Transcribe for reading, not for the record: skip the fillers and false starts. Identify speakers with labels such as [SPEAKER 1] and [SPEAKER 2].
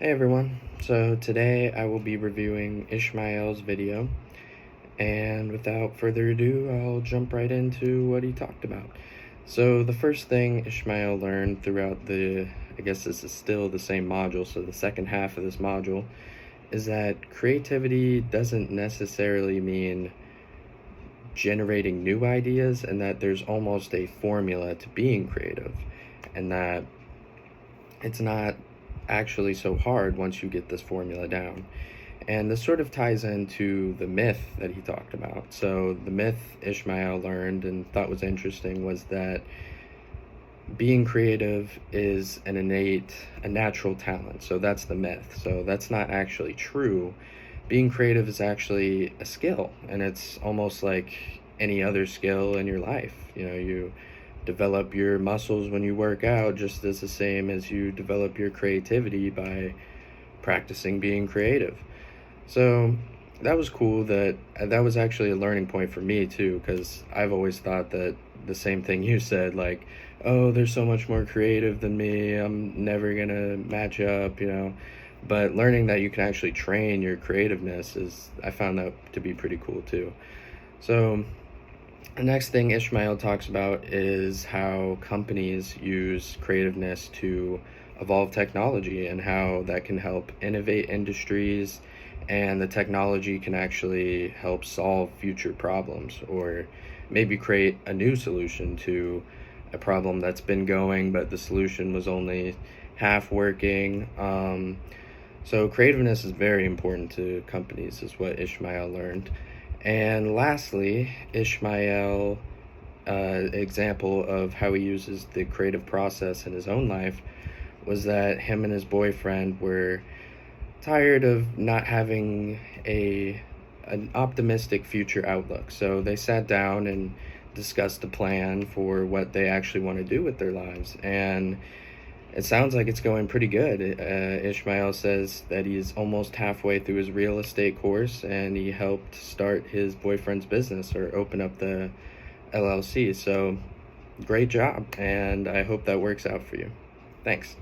[SPEAKER 1] Hey everyone, so today I will be reviewing Ishmael's video, and without further ado, I'll jump right into what he talked about. So the first thing Ishmael learned throughout I guess this is still the same module, so the second half of this module, is that creativity doesn't necessarily mean generating new ideas, and that there's almost a formula to being creative, and that it's not actually so hard once you get this formula down. And this sort of ties into the myth that he talked about. So the myth Ishmael learned and thought was interesting was that being creative is a natural talent. So that's the myth. So that's not actually true. Being creative is actually a skill, and it's almost like any other skill in your life. You develop your muscles when you work out just as the same as you develop your creativity by practicing being creative. So that was cool. That was actually a learning point for me too, because I've always thought that the same thing you said, like, oh, they're so much more creative than me, I'm never gonna match up. But learning that you can actually train your creativeness I found that to be pretty cool too. So the next thing Ishmael talks about is how companies use creativeness to evolve technology and how that can help innovate industries, and the technology can actually help solve future problems or maybe create a new solution to a problem that's been going, but the solution was only half working. So creativeness is very important to companies, is what Ishmael learned. And lastly, Ishmael, example of how he uses the creative process in his own life was that him and his boyfriend were tired of not having an optimistic future outlook. So they sat down and discussed a plan for what they actually want to do with their lives. And it sounds like it's going pretty good. Ishmael says that he's almost halfway through his real estate course, and he helped start his boyfriend's business or open up the LLC. So great job, and I hope that works out for you. Thanks.